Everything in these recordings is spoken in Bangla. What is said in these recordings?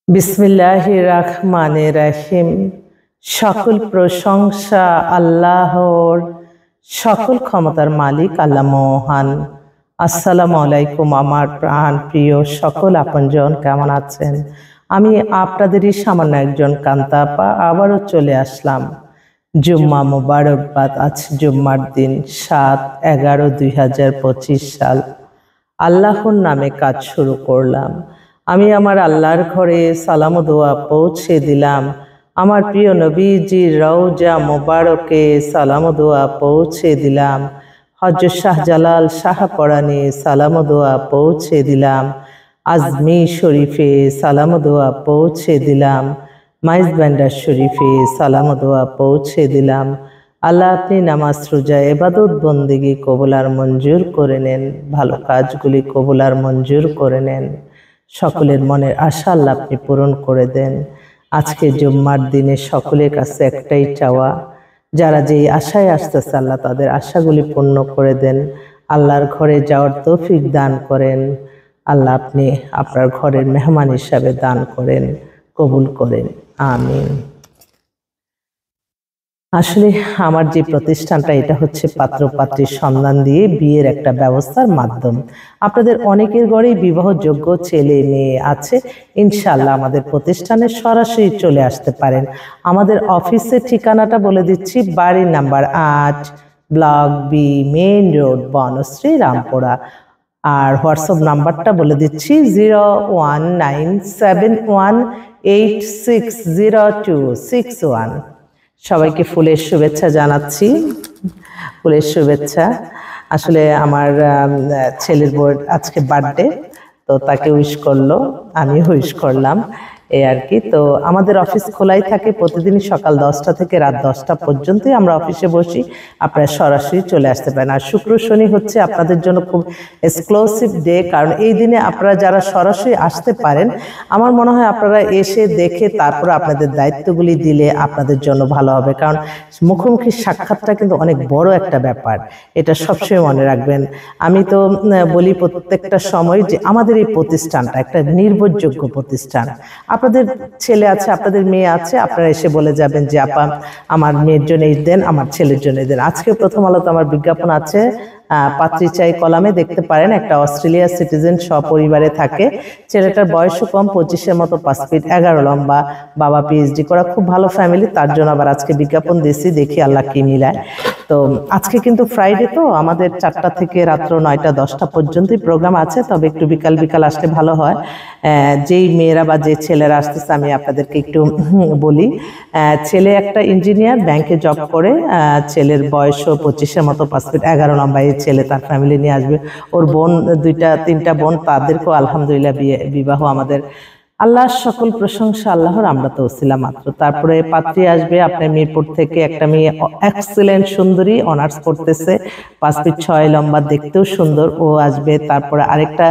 বিসমিল্লাহির রহমানির রহিম। সকল প্রশংসা আল্লাহর, সকল ক্ষমতার মালিক আল্লাহ মহান। আসসালামু আলাইকুম আমার প্রাণ প্রিয় সকল আপনজন, কেমন আছেন? আমি আপনাদেরই সামান্য একজন কান্তাপা আবারও চলে আসলাম। জুম্মা মুবারকবাদ। আজ জুম্মার দিন 7/11/2025 সাল। আল্লাহর নামে কাজ শুরু করলাম। আমি আমার আল্লাহর ঘরে সালাম ও দোয়া পৌঁছে দিলাম। আমার প্রিয় নবীজির রওজা মোবারকে সালাম ও দোয়া পৌঁছে দিলাম। হযরত শাহজালাল শাহপরাণে সালাম ও দোয়া পৌঁছে দিলাম। আজমির শরীফে সালাম ও দোয়া পৌঁছে দিলাম। মাইজ ভান্ডার শরীফে সালাম ও দোয়া পৌঁছে দিলাম। আল্লাহ আপনি নামাজ রোজা ইবাদত বন্দেগী কবুল আর মঞ্জুর করে নেন, ভালো কাজগুলি কবুল আর মঞ্জুর করে নেন। সকলের মনের আশা আল্লাহ আপনি পূরণ করে দেন। আজকে জুম্মার দিনে সকলের কাছে একটাই চাওয়া, যারা যেই আশায় আসতেছে আল্লাহ তাদের আশাগুলি পূর্ণ করে দেন। আল্লাহর ঘরে যাওয়ার তৌফিক দান করেন। আল্লাহ আপনি আপনার ঘরের মেহমান হিসাবে দান করেন, কবুল করেন, আমিন। আসলে আমার যে প্রতিষ্ঠানটা, এটা হচ্ছে পাত্র পাত্রীর সন্ধান দিয়ে বিয়ের একটা ব্যবস্থার মাধ্যম। আপনাদের অনেকের ঘরেই বিবাহযোগ্য ছেলে মেয়ে আছে, ইনশাআল্লাহ আমাদের প্রতিষ্ঠানে সরাসরি চলে আসতে পারেন। আমাদের অফিসের ঠিকানাটা বলে দিচ্ছি, বাড়ি number 8, block B, main road, Banasree, Rampura. আর হোয়াটসঅ্যাপ নাম্বারটা বলে দিচ্ছি 01971860261। সবাইকে ফুলের শুভেচ্ছা জানাচ্ছি, ফুলের শুভেচ্ছা। আসলে আমার ছেলের বউয়ের আজকে বার্থডে, তো তাকে উইশ করলো, আমি উইশ করলাম, এই আর কি। তো আমাদের অফিস খোলাই থাকে প্রতিদিনই সকাল 10টা থেকে রাত 10টা পর্যন্তই আমরা অফিসে বসি। আপনারা সরাসরি চলে আসতে পারেন। আর শুক্র শনি হচ্ছে আপনাদের জন্য খুব এক্সক্লুসিভ ডে, কারণ এই দিনে আপনারা যারা সরাসরি আসতে পারেন, আমার মনে হয় আপনারা এসে দেখে তারপর আপনাদের দায়িত্বগুলি দিলে আপনাদের জন্য ভালো হবে। কারণ মুখোমুখি সাক্ষাৎটা কিন্তু অনেক বড় একটা ব্যাপার, এটা সবসময় মনে রাখবেন। আমি তো বলি প্রত্যেকটা সময় যে আমাদের এই প্রতিষ্ঠানটা একটা নির্ভরযোগ্য প্রতিষ্ঠান। আপনাদের ছেলে আছে, আপনাদের মেয়ে আছে, আপনারা এসে বলে যাবেন যে আপা আমার মেয়ের জন্য এই দেন, আমার ছেলের জন্য এই দেন। আজকে প্রথম আলোতে আমার বিজ্ঞাপন আছে, পাত্রী চাই কলামে, দেখতে পারেন। একটা অস্ট্রেলিয়া সিটিজেন, সপরিবারে থাকে, ছেলেটার বয়সও কম, 25-এর মতো, 5 ফিট 11 লম্বা, বাবা পিএইচডি করা, খুব ভালো ফ্যামিলি। তার জন্য আবার আজকে বিজ্ঞাপন দিয়েছি, দেখি আল্লাহ কি মিলায়। তো আজকে কিন্তু ফ্রাইডে, তো আমাদের 4টা থেকে রাত্র 9টা 10টা পর্যন্তই প্রোগ্রাম আছে, তবে একটু বিকাল বিকাল আসলে ভালো হয়। যেই মেয়েরা বা যে ছেলেরা আসতেছে আমি আপনাদেরকে একটু বলি। ছেলে একটা ইঞ্জিনিয়ার, ব্যাংকে জব করে, ছেলের বয়সও 25-এর মতো, 5 ফিট 11 লম্বা। এই ছেলে তার ফ্যামিলি নিয়ে আসবে, ওর বোন 2-3টা বোন, তাদেরকেও আলহামদুলিল্লাহ বিবাহ আমাদের। আল্লাহর সকল প্রশংসা আল্লাহর, আমরা তো ওসিলা মাত্র। তারপরে পাত্রী আসবে আপনার মিরপুর থেকে, একটা মেয়ে এক্সেলেন্ট সুন্দরী, অনার্স করতেছে, 5 ফিট 6 লম্বা, দেখতেও সুন্দর, ও আসবে। তারপরে আরেকটা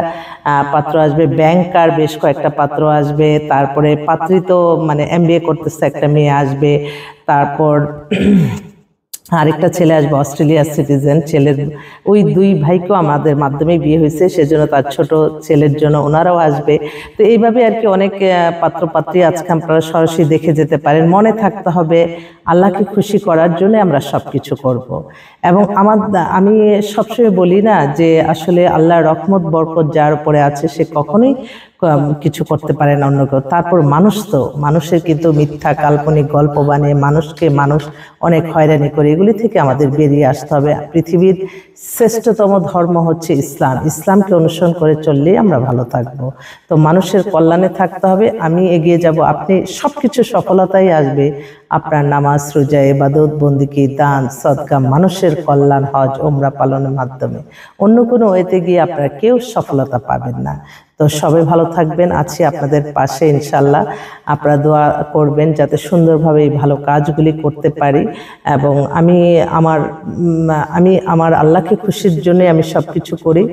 পাত্র আসবে, ব্যাংকার, বেশ কয়েকটা পাত্র আসবে। তারপরে পাত্রী তো মানে এমবিএ করতেছে, একটা মেয়ে আসবে। তারপর আরেকটা ছেলে আসবে, অস্ট্রেলিয়ার সিটিজেন। ছেলের ওই 2 ভাইকেও আমাদের মাধ্যমে বিয়ে হয়েছে, সেজন্য তার ছোট ছেলের জন্য ওনারাও আসবে। তো এইভাবে আর কি অনেক পাত্র পাত্রী আজকে আপনারা সরাসরি দেখে যেতে পারেন। মনে থাকতে হবে আল্লাহকে খুশি করার জন্য আমরা সবকিছু করব। এবং আমি সবসময় বলি না যে আসলে আল্লাহর রহমত বরকত যার উপরে আছে সে কখনোই কিছু করতে পারে না অন্য কেউ। তারপর মানুষ, তো মানুষের কিন্তু মিথ্যা কাল্পনিক গল্প বানিয়ে মানুষ অনেক হয়রানি করে, এগুলি থেকে আমাদের বেরিয়ে আসতে হবে। পৃথিবীর শ্রেষ্ঠতম ধর্ম হচ্ছে ইসলাম, ইসলামকে অনুসরণ করে চললেই আমরা ভালো থাকবো। তো মানুষের কল্যাণে থাকতে হবে, আমি এগিয়ে যাব, আপনি সবকিছু সফলতাই আসবে আপনার নামাজ রোজা ইবাদত বন্দেগী দান সদকা, মানুষের কল্যাণ, হজ ওমরা পালনের মাধ্যমে। অন্য কোনো ওয়েতে গিয়ে আপনারা কেউ সফলতা পাবেন না। তো সবাই ভালো থাকবেন, আছি আপনাদের পাশে ইনশাল্লাহ। আপনারা দোয়া করবেন যাতে সুন্দরভাবে এই ভালো কাজগুলি করতে পারি। এবং আমি আমার আল্লাহকে খুশির জন্য আমি সব কিছু করি,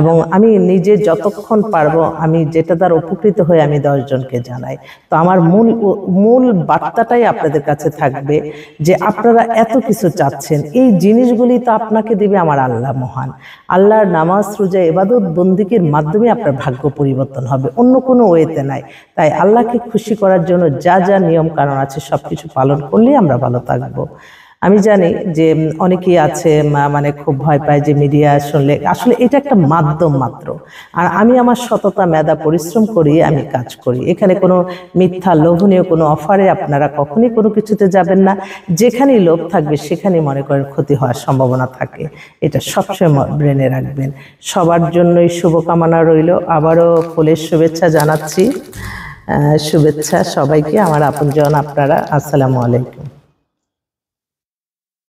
এবং আমি নিজে যতক্ষণ পারবো আমি যেটা দ্বারা উপকৃত হয়ে আমি 10 জনকে জানাই। তো আমার মূল বার্তাটাই আপনাদের কাছে থাকবে যে আপনারা এত কিছু চাচ্ছেন, এই জিনিসগুলি তো আপনাকে দিবে আমার আল্লাহ মহান। আল্লাহর নামাজ রোজা ইবাদত বন্দেগীর মাধ্যমে আপনার ভাগ্য পরিবর্তন হবে, অন্য কোনো ওয়েতে নাই। তাই আল্লাহকে খুশি করার জন্য যা যা নিয়ম কানুন আছে সব কিছু পালন করলেই আমরা ভালো থাকবো। আমি জানি যে অনেকেই আছে মানে খুব ভয় পায় যে মিডিয়া শুনলে, আসলে এটা একটা মাধ্যম মাত্র। আর আমি আমার সততা মেধা পরিশ্রম করি, আমি কাজ করি। এখানে কোনো মিথ্যা লোভনীয় কোনো অফারে আপনারা কখনোই কোনো কিছুতে যাবেন না। যেখানেই লোভ থাকবে সেখানেই মনে করেন ক্ষতি হওয়ার সম্ভাবনা থাকে, এটা সবসময় ব্রেনে রাখবেন। সবার জন্যই শুভকামনা রইল। আবারও ফুলের শুভেচ্ছা জানাচ্ছি। শুভেচ্ছা সবাইকে, আমার আপনজন আপনারা। আসসালামু আলাইকুম।